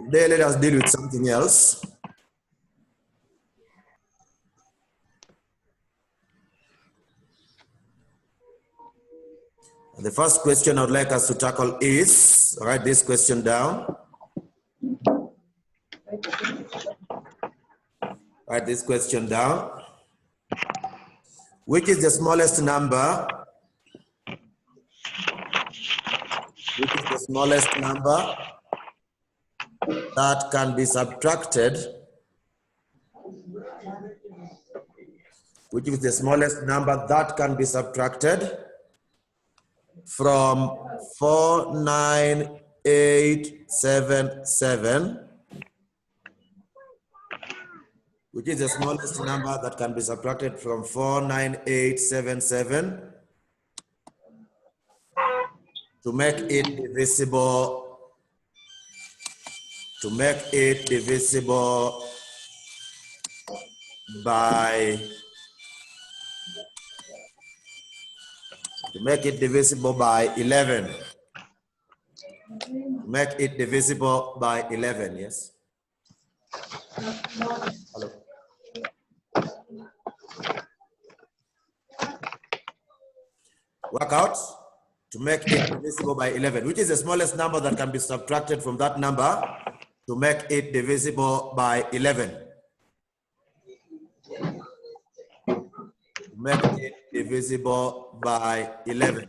Today, let us deal with something else. The first question I would like us to tackle is, write this question down. Write this question down. Which is the smallest number? Which is the smallest number that can be subtracted? Which is the smallest number that can be subtracted from 49877? Which is the smallest number that can be subtracted from 49877 to make it divisible, by 11. Make it divisible by 11, yes? Hello. Work out to make it divisible by 11, which is the smallest number that can be subtracted from that number to make it divisible by 11. Make it divisible by 11.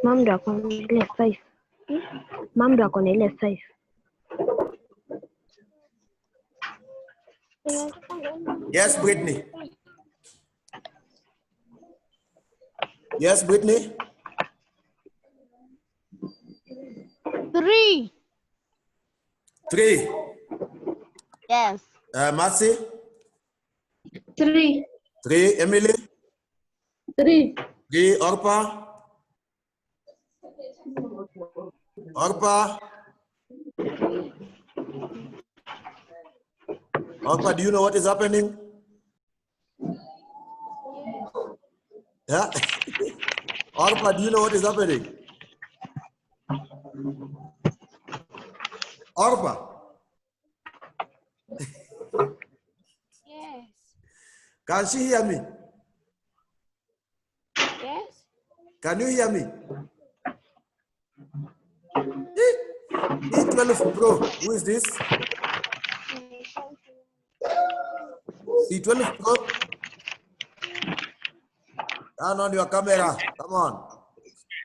Mom ndo ako na ile 5. Mom ndo ako na ile 5. Yes, Brittany. Yes, Brittany. 3. 3. Yes. Mercy. 3. 3. Emily. 3. 3. Orpa. Orpa. Orpa, do you know what is happening? Yeah. Orpa, do you know what is happening? Orpa. Yes. Can she hear me? Yes. Can you hear me? E12 Pro, who is this? E12 Pro? Turn on your camera, come on.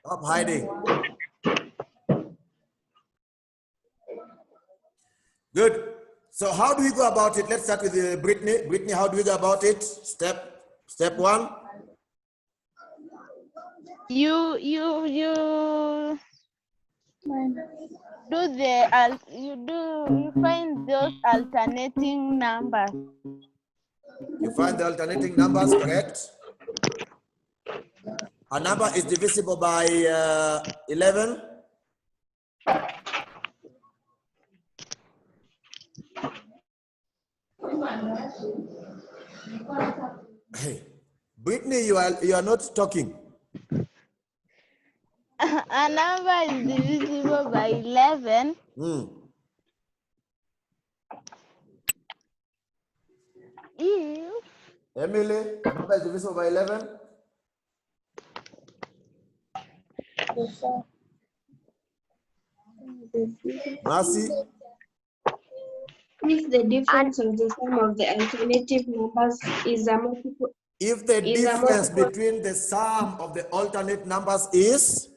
Stop hiding. Good. So how do we go about it? Let's start with Brittany. Brittany, how do we go about it? Step 1. You find those alternating numbers. You find the alternating numbers, correct? A number is divisible by 11. Hey, Brittany, you are not talking. A number is divisible by 11. If Emily, a number is divisible by 11. Mercy. If the difference of the sum of the alternative numbers is a multiple. If the difference between the sum of the alternate numbers is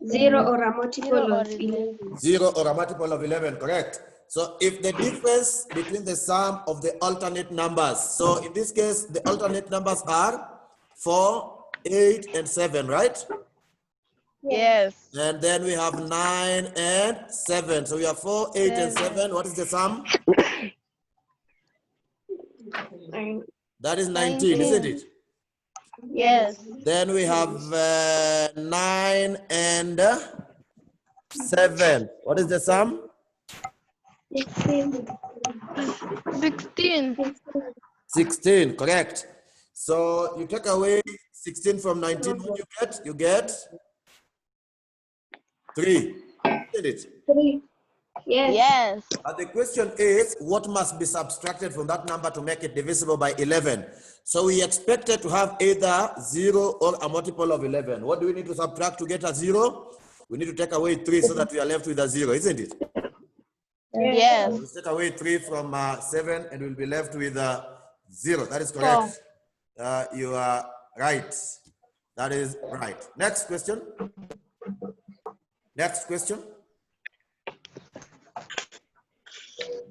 0 or a multiple of 11. 0 or a multiple of 11, correct? So if the difference between the sum of the alternate numbers, so in this case, the alternate numbers are 4, 8, and 7, right? yes. And then we have 9 and 7. So we have 4, 8, and 7. What is the sum? That is 19, isn't it? Yes. Then we have 9 and 7. What is the sum? 16. 16, correct. So you take away 16 from 19, what you get 3, isn't it? 3. Yes. Yes. And the question is, what must be subtracted from that number to make it divisible by 11? So we expected to have either 0 or a multiple of 11. What do we need to subtract to get a 0? We need to take away 3 so that we are left with a 0, isn't it? Yes. We take away 3 from 7 and we'll be left with 0. That is correct. You are right. That is right. Next question. Next question.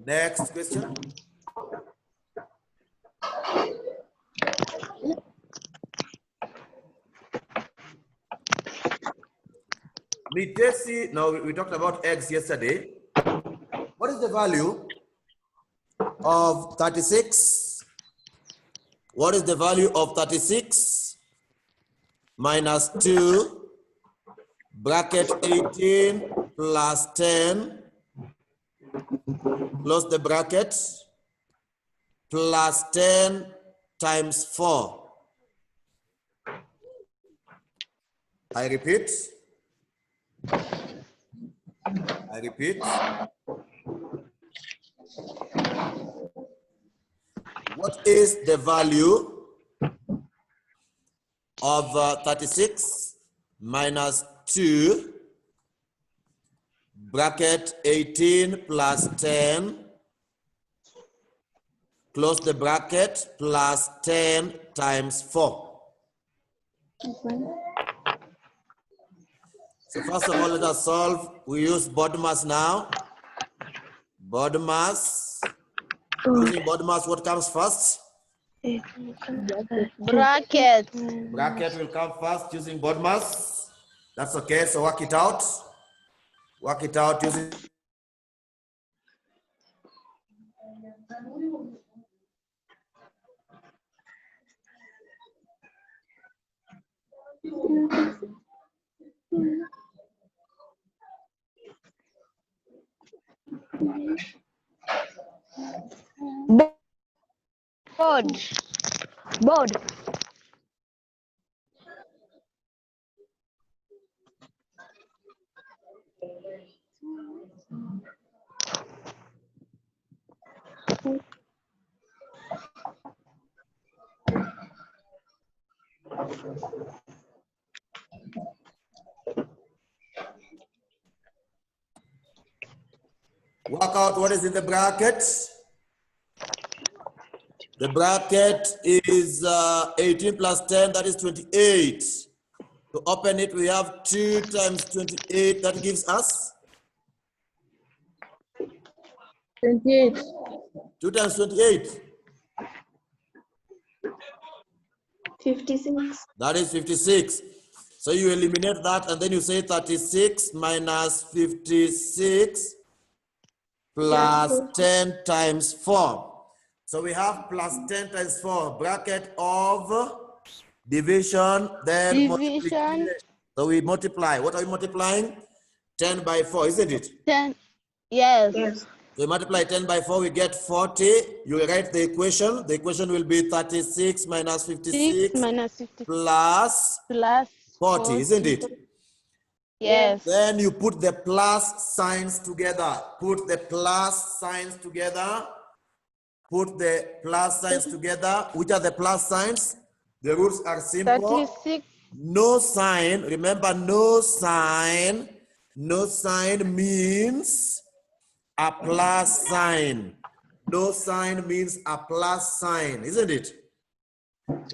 Next question. Mitesi, now we talked about eggs yesterday. What is the value of 36? What is the value of 36 minus 2 bracket 18 plus 10 close the bracket plus 10 times 4? I repeat. What is the value of 36 minus 2, bracket 18 plus 10, close the bracket, plus 10 times 4. So first of all, let us solve. We use BODMAS now. BODMAS. Using BODMAS, what comes first? Bracket. Bracket will come first using BODMAS. That's okay, so work it out. Work it out using... Board. Work out what is in the bracket. The bracket is 18 plus 10, that is 28. To open it, we have 2 times 28, that gives us? 28. 2 times 28. 56. That is 56. So you eliminate that and then you say 36 minus 56 plus 10 times 4. So we have plus 10 times 4, bracket of division, then multiplication. So we multiply. What are we multiplying? 10 by 4, isn't it? 10. Yes. Yes. So we multiply 10 by 4, we get 40. You will write the equation. The equation will be 36 minus 56 minus 50 plus plus 40, isn't it? Yes. Then you put the plus signs together. Put the plus signs together. Put the plus signs together. Which are the plus signs? The rules are simple. 36. No sign. Remember, no sign. No sign means a plus sign. No sign means a plus sign, isn't it?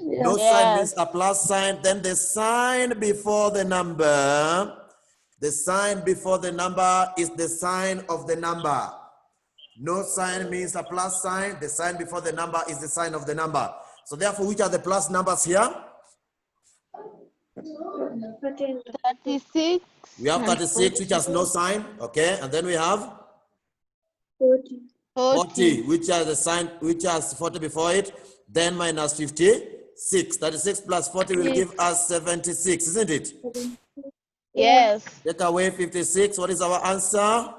No sign means a plus sign. Then the sign before the number. The sign before the number is the sign of the number. No sign means a plus sign. The sign before the number is the sign of the number. So therefore, which are the plus numbers here? 36. We have 36, which has no sign. Okay, and then we have 40, which has the sign, which has 40 before it. Then minus 56. 36 plus 40 will give us 76, isn't it? Yes. Take away 56. What is our answer?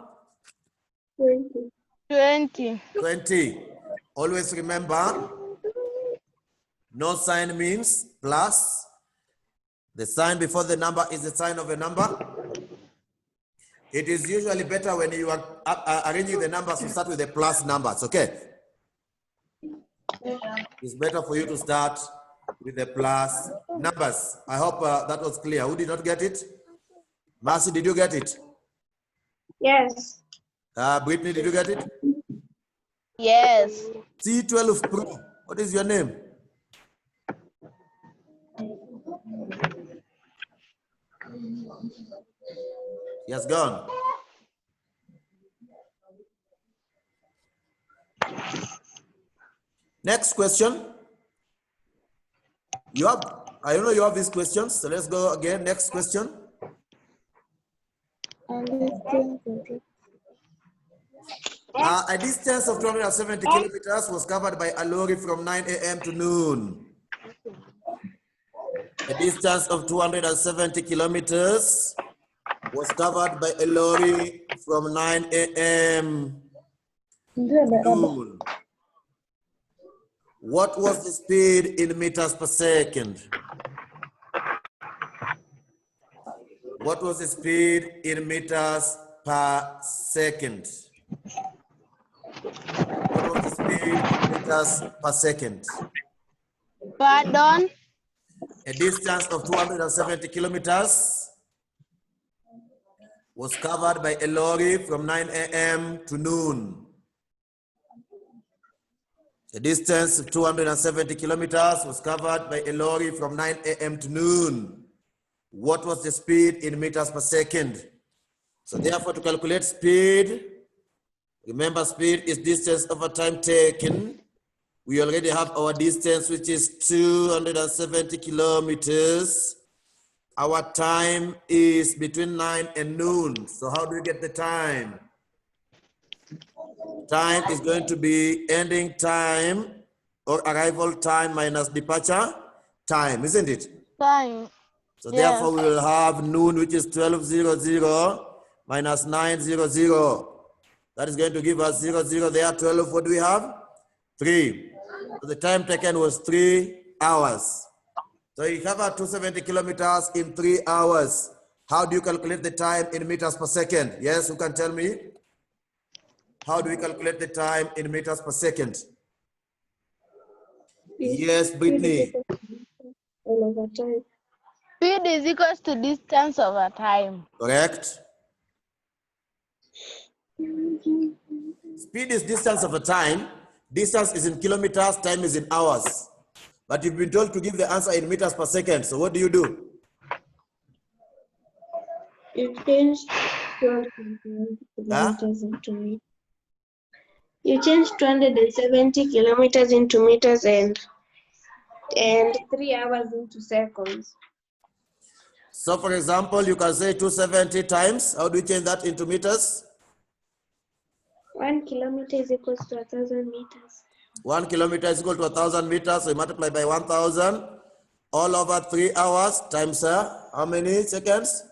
20. 20. Always remember, no sign means plus. The sign before the number is the sign of a number. It is usually better when you are arranging the numbers to start with the plus numbers, okay? It's better for you to start with the plus numbers. I hope that was clear. Who did not get it? Marcy, did you get it? Yes. Brittany, did you get it? Yes. C12 Pro, what is your name? He has gone. Next question. You have, I don't know you have these questions, so let's go again. Next question. A distance of 270 kilometers was covered by a lorry from 9 a.m. to noon. A distance of 270 kilometers was covered by a lorry from 9 a.m. to noon. What was the speed in meters per second? What was the speed in meters per second? What was the speed in meters per second? Pardon? A distance of 270 kilometers was covered by a lorry from 9 a.m. to noon. A distance of 270 kilometers was covered by a lorry from 9 a.m. to noon. What was the speed in meters per second? So therefore, to calculate speed, remember speed is distance over time taken. We already have our distance, which is 270 kilometers. Our time is between 9 and noon. So how do we get the time? Time is going to be ending time or arrival time minus departure time, isn't it? Time. So Yes. therefore we will have noon, which is 12:00 minus 9:00. That is going to give us 00 there. 12, what do we have? 3. So the time taken was 3 hours. So you cover 270 kilometers in 3 hours. How do you calculate the time in meters per second? Yes, who can tell me? How do we calculate the time in meters per second? Yes, Brittany. All over time. Speed is equals to distance over time. Correct. Speed is distance over time. Distance is in kilometers, time is in hours. But you've been told to give the answer in meters per second. So what do? You change 270 kilometers into meters. You change 270 kilometers into meters and 3 hours into seconds. So for example, you can say 270 times. How do you change that into meters? 1 kilometer is equal to 1,000 meters. 1 kilometer is equal to 1,000 meters. So you multiply by 1,000 all over 3 hours times how many seconds?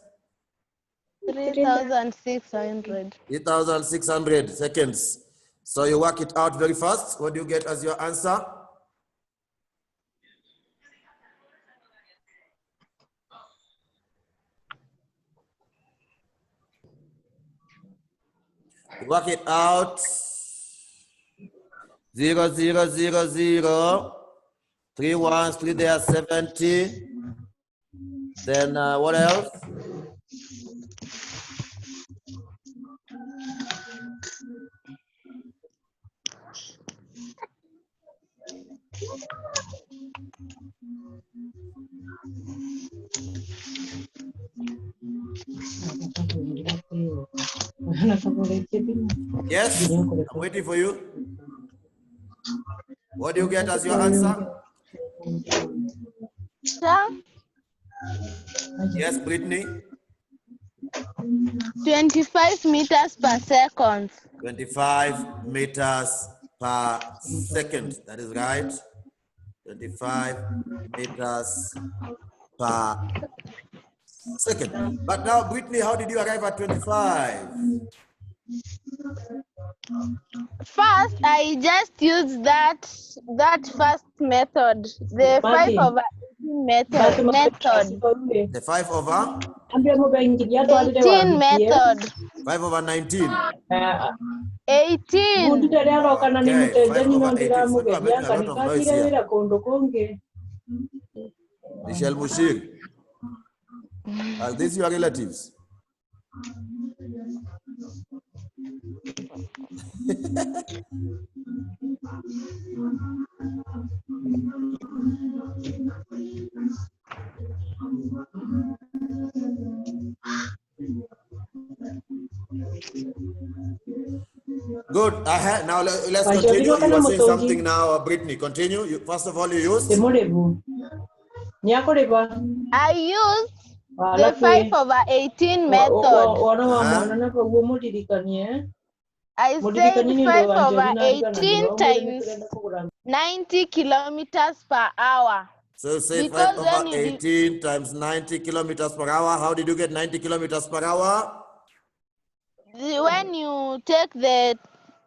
3,600. 3,600 seconds. So you work it out very fast. What do you get as your answer? You work it out. 0, 0, 0, 0. 3 ones, 3 there, 70. Then what else? Yes, I'm waiting for you. What do you get as your answer? Sir? Yes, Brittany. 25 meters per second. 25 meters per second. That is right. 25 meters per second. But now, Brittany, how did you arrive at 25? First, I just used that first method, the 5/18 method. The 5 over? 18 method. 5 over 19. 18. Okay, 5 over 18. So you are making a lot of noise here. Michelle Mushir. Are these your relatives? Good. Now let's continue. You were saying something now, Brittany. Continue. First of all, you used? I used the 5/18 method. I said 5/18 times 90 kilometers per hour. So say 5/18 times 90 kilometers per hour. How did you get 90 kilometers per hour? When you take the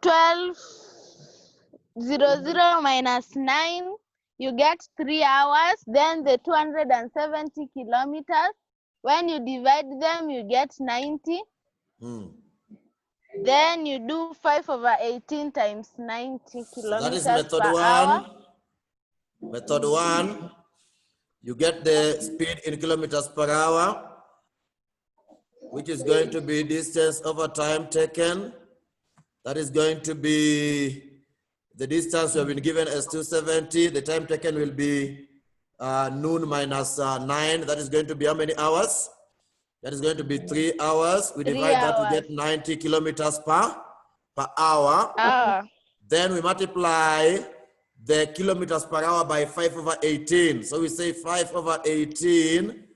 12:00 minus 9, you get 3 hours. Then the 270 kilometers. When you divide them, you get 90. Then you do 5/18 times 90 kilometers So that is method per 1. hour. Method 1. You get the speed in kilometers per hour, which is going to be distance over time taken. That is going to be the distance we have been given as 270. The time taken will be noon minus 9. That is going to be how many hours? That is going to be 3 hours. We 3 divide that to hours. get 90 kilometers per hour. Then we multiply the kilometers per hour by 5 over 18. So we say 5 over 18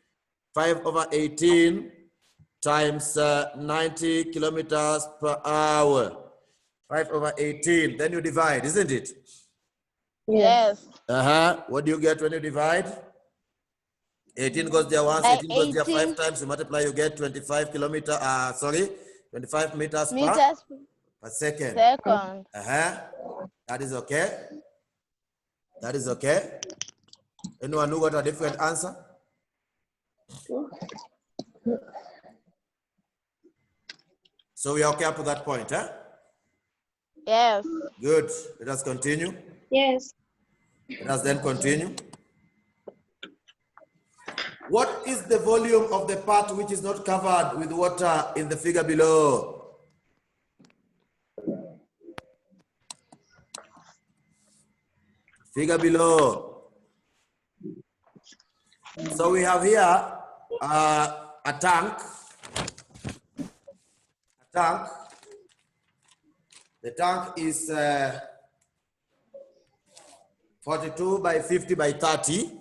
times 90 kilometers per hour. 5 over 18. Then you divide, isn't it? Yes. What do you get when you divide? 18 goes there once, By 18 goes there 5 18 times. You multiply, you get 25 meters meters per second. second. That is okay. That is okay. Anyone who got a different answer? So we are okay up to that point, huh? Yes. Good. Let us continue. Yes. Let us then continue. What is the volume of the part which is not covered with water in the figure below? Figure below. So we have here a tank. The tank is 42 by 50 by 30.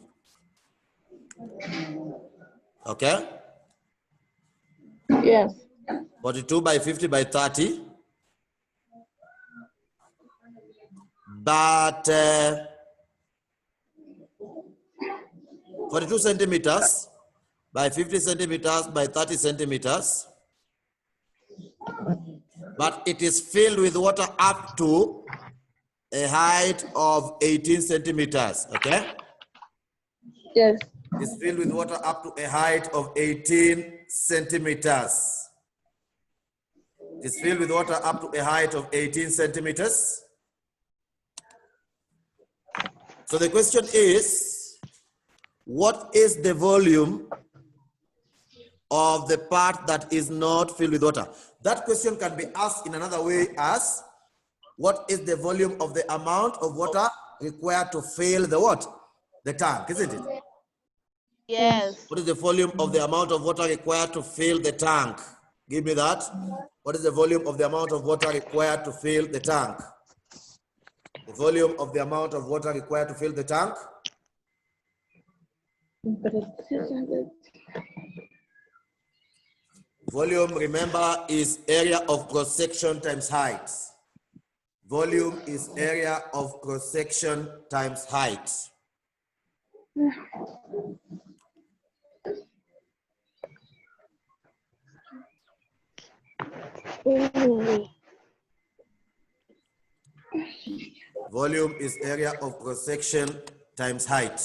Okay? Yes. 42 by 50 by 30. But 42 centimeters by 50 centimeters by 30 centimeters. But it is filled with water up to a height of 18 centimeters. Okay? Yes. It's filled with water up to a height of 18 centimeters. It's filled with water up to a height of 18 centimeters. So the question is, what is the volume of the part that is not filled with water? That question can be asked in another way as, what is the volume of the amount of water required to fill the what? The tank, isn't it? Yes. What is the volume of the amount of water required to fill the tank? Give me that. What is the volume of the amount of water required to fill the tank? The volume of the amount of water required to fill the tank? Volume, remember, is area of cross-section times height. Volume is area of cross-section times height. Volume is area of cross-section times height.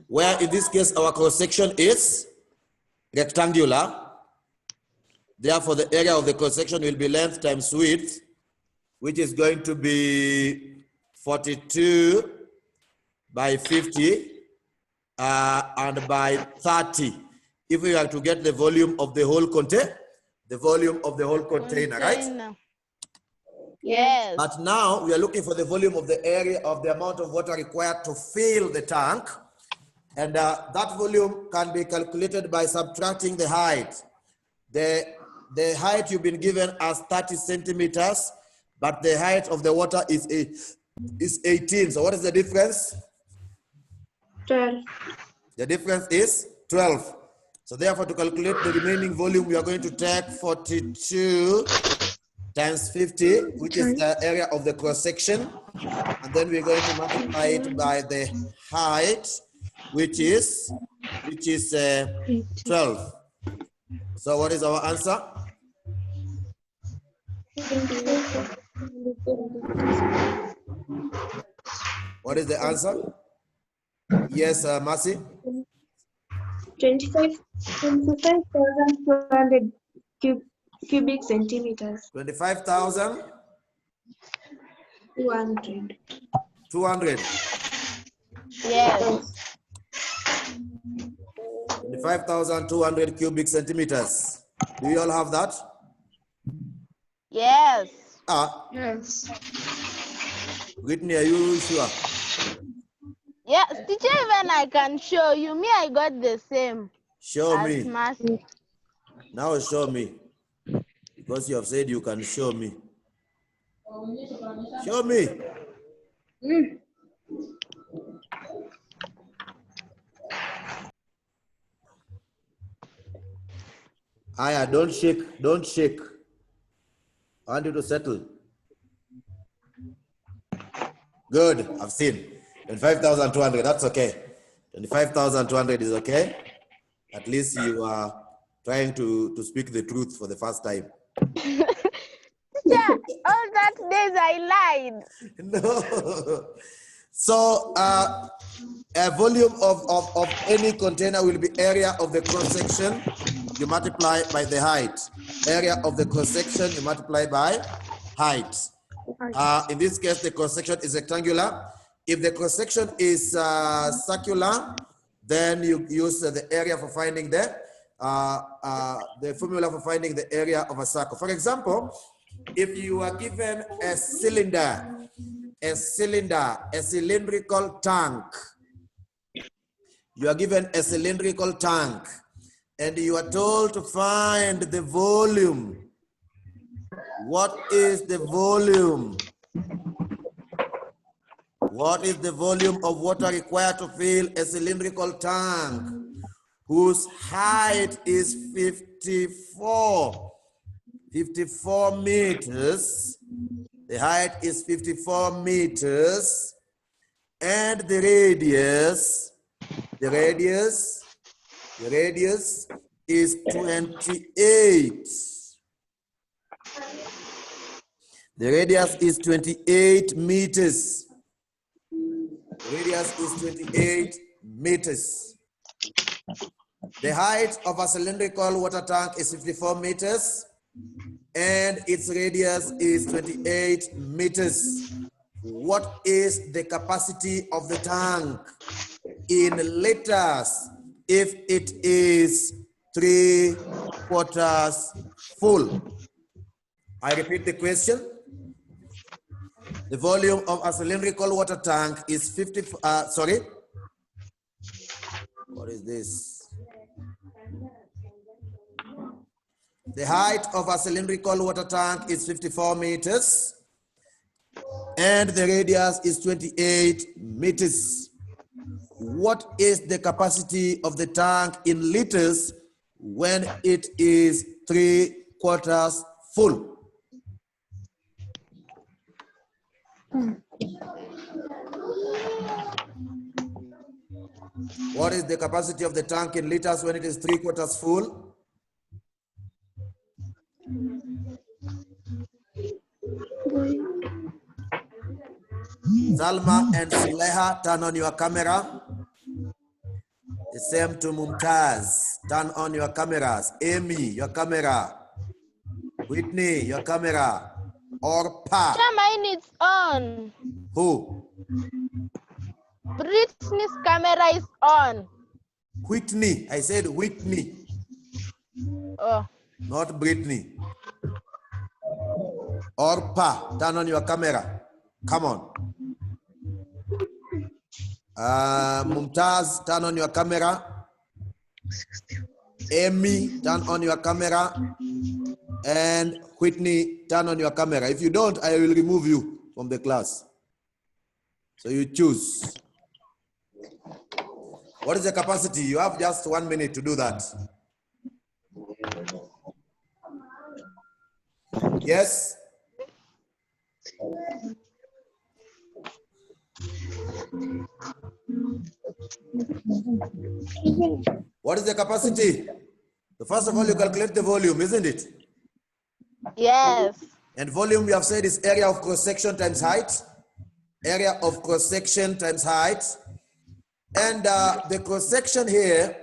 Where in this case our cross-section is rectangular. Therefore, the area of the cross-section will be length times width, which is going to be 42 by 50 and by 30. If we are to get the volume of the whole container, right? Yes. But now we are looking for the volume of the area of the amount of water required to fill the tank. And that volume can be calculated by subtracting the height. The height you've been given as 30 centimeters, but the height of the water is 18. So what is the difference? 12. The difference is 12. So therefore, to calculate the remaining volume, we are going to take 42 times 50, which is the area of the cross section. And then we're going to multiply it by the height, which is 12. So what is our answer? What is the answer? Yes, Mercy? 25,200 cubic centimeters. 25,000? 200. 200. Yes. 25,200 cubic centimeters. Do you all have that? Yes. Yes. Whitney, are you sure? Yes, teacher, even I can show you. Me, I got the same Show as me. Mercy. Now show me. Because you have said you can show me. Show me. Aya, don't shake. Don't shake. I want you to settle. Good. I've seen. 25,200. That's okay. 25,200 is okay. At least you are trying to speak the truth for the first time. Teacher, all that days I lied. No. So a volume of any container will be area of the cross section. You multiply by the height. Area of the cross section you multiply by height. In this case, the cross section is rectangular. If the cross section is circular, then you use the area for finding the formula for finding the area of a circle. For example, if you are given a cylinder, a cylindrical tank, you are given a cylindrical tank, and you are told to find the volume. What is the volume? What is the volume of water required to fill a cylindrical tank whose height is 54 meters? The height is 54 meters, and the radius is 28. The radius is 28 meters. The radius is 28 meters. The height of a cylindrical water tank is 54 meters, and its radius is 28 meters. What is the capacity of the tank in liters if it is 3/4 full? I repeat the question. The volume of a cylindrical water tank is 50, what is this? The height of a cylindrical water tank is 54 meters, and the radius is 28 meters. What is the capacity of the tank in liters when it is 3/4 full? What is the capacity of the tank in liters when it is 3/4 full? Salma and Suleha, turn on your camera. The same to Mumtaz. Turn on your cameras. Amy, your camera. Whitney, your camera. Orpa. Teacher, mine is on. Who? Britney's camera is on. Whitney. I said Whitney, Oh. not Brittany. Orpa, turn on your camera. Come on. Mumtaz, turn on your camera. Amy, turn on your camera. And Whitney, turn on your camera. If you don't, I will remove you from the class. So you choose. What is the capacity? You have just 1 minute to do that. Yes? What is the capacity? So first of all, you calculate the volume, isn't it? Yes. And volume, you have said, is area of cross-section times height. Area of cross-section times height. And the cross-section here,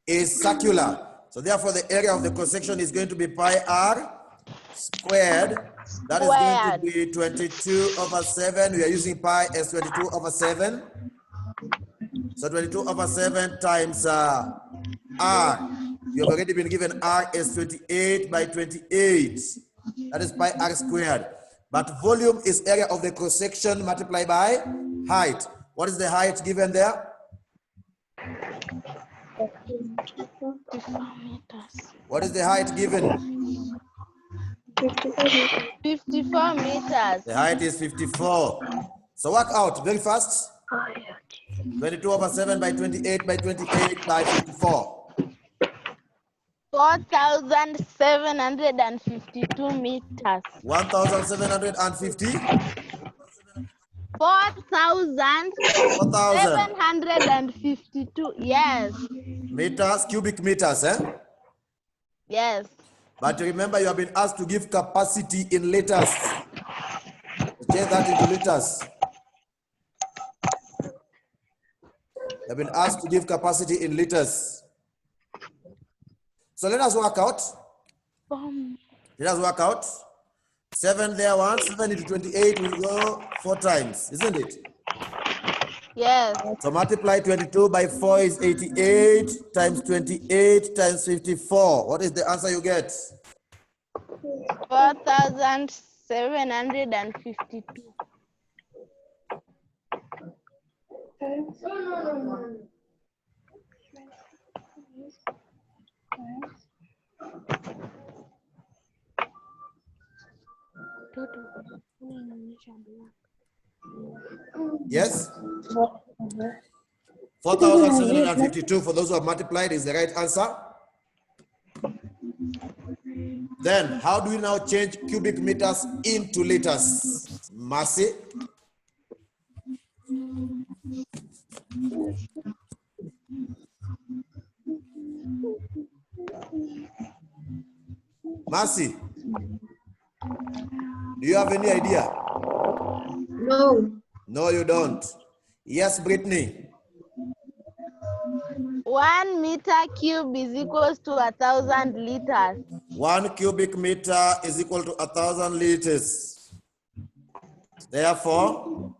is circular. So therefore, the area of the cross-section is going to be pi r squared. That is going to be 22 over 7. We are using pi as 22 over 7. So 22 over 7 times r. You have already been given r as 28 by 28. That is pi r squared. But volume is area of the cross-section multiplied by height. What is the height given there? 54 meters. What is the height given? 54 meters. The height is 54. So work out very fast. 22 over 7 by 28 by 28 by 54. 4,752 meters. 1,750. 4,752. Yes. Meters, cubic meters, eh? Yes. But remember, you have been asked to give capacity in liters. Change that into liters. You have been asked to give capacity in liters. So let us work out. Let us work out. 7 there, 1. 7 into 28 will go 4 times, isn't it? Yes. So multiply 22 by 4 is 88 times 28 times 54. What is the answer you get? 4,752. Yes? 4,752 for those who have multiplied is the right answer. Then, how do we now change cubic meters into liters? Mercy? Mercy? Do you have any idea? No. No, you don't. Yes, Brittany? 1 meter cube is equals to 1,000 liters. 1 cubic meter is equal to 1,000 liters. Therefore,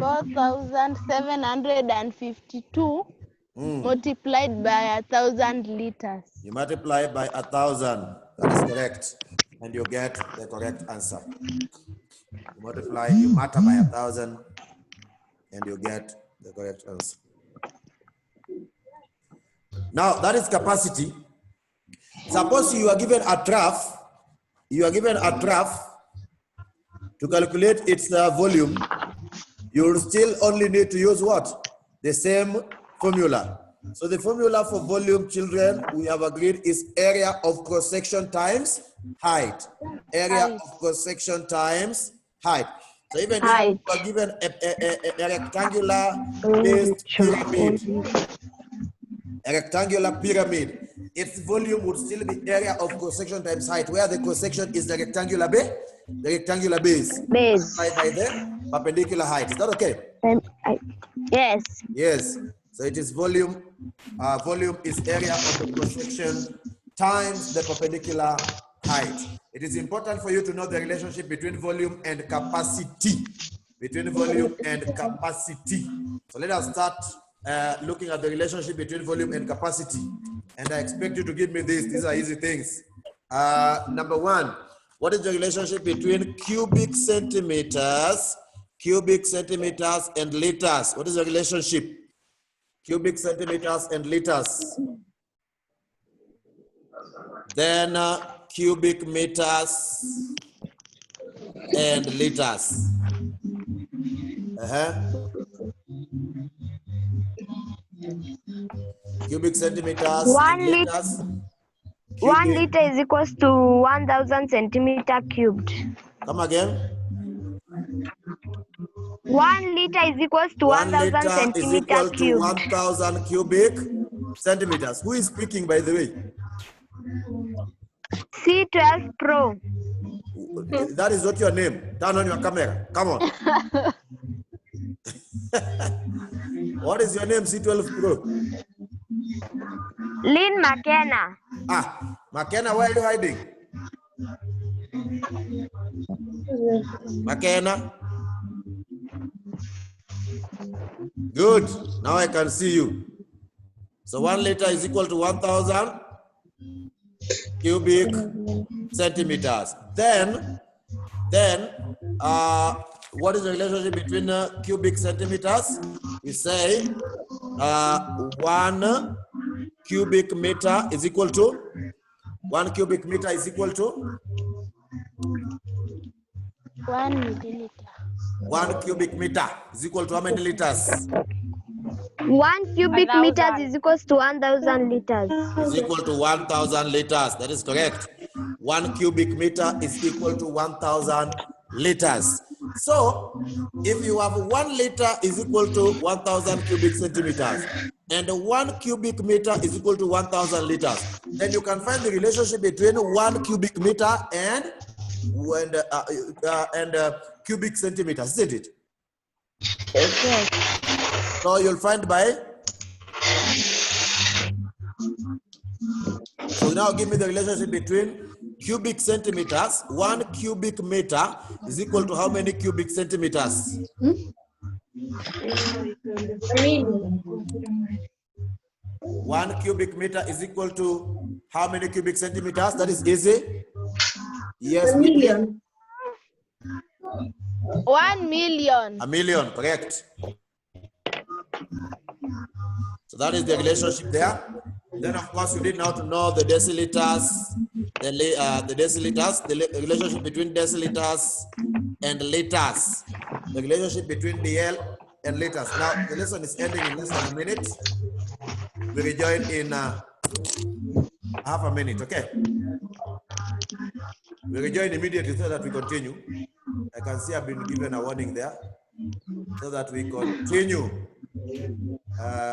$4,752 multiplied by 1,000 liters. you multiply by 1,000. That is correct. And you get the correct answer. You multiply, you multiply by 1,000, and you get the correct answer. Now, that is capacity. Suppose you are given a trough, to calculate its volume, you will still only need to use what? The same formula. So the formula for volume, children, we have agreed is area of cross-section times height. Area of cross-section times height. So even if you are given a rectangular based pyramid, its volume would still be area of cross-section times height, where the cross-section is the rectangular base. Multiplied by the perpendicular height. Is that okay? Yes. Yes. So it is volume. Volume is area of the cross-section times the perpendicular height. It is important for you to know the relationship between volume and capacity. So let us start looking at the relationship between volume and capacity. And I expect you to give me this. These are easy things. Number 1, what is the relationship between cubic centimeters and liters? What is the relationship? Cubic centimeters and liters. Then cubic meters and liters. Cubic centimeters. 1 liter is equals to 1,000 centimeter cubed. Come again. 1 liter is equals to 1,000 centimeter cubed. 1,000 cubic centimeters. Who is speaking, by the way? C12 Pro. That is not your name. Turn on your camera. Come on. What is your name, C12 Pro? Lynn McKenna. Ah, McKenna, where are you hiding? McKenna? Good. Now I can see you. So 1 liter is equal to 1,000 cubic centimeters. Then, what is the relationship between cubic centimeters? We say 1 cubic meter is equal to 1 cubic meter is equal to 1 milliliter. 1 cubic meter is equal to how many liters? 1 cubic 1,000. meters is equals to 1,000 liters. Is equal to 1,000 liters. That is correct. 1 cubic meter is equal to 1,000 liters. So, if you have 1 liter is equal to 1,000 cubic centimeters, and 1 cubic meter is equal to 1,000 liters, then you can find the relationship between 1 cubic meter and cubic centimeters, isn't it? Yes. So you'll find by. So now give me the relationship between cubic centimeters. 1 cubic meter is equal to how many cubic centimeters? 1 cubic meter is equal to how many cubic centimeters? That is easy. Yes, 1 million. 1 million. 1 million, correct. So that is the relationship there. Then of course you need now to know the deciliters, the relationship between deciliters and liters, the relationship between DL and liters. Now the lesson is ending in less than a minute. We rejoin in half a minute, okay? We rejoin immediately so that we continue. I can see I've been given a warning there. So that we continue.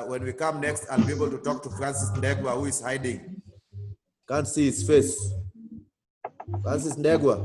When we come next, I'll be able to talk to Francis Ndegwa, who is hiding. Can't see his face. Francis Ndegwa.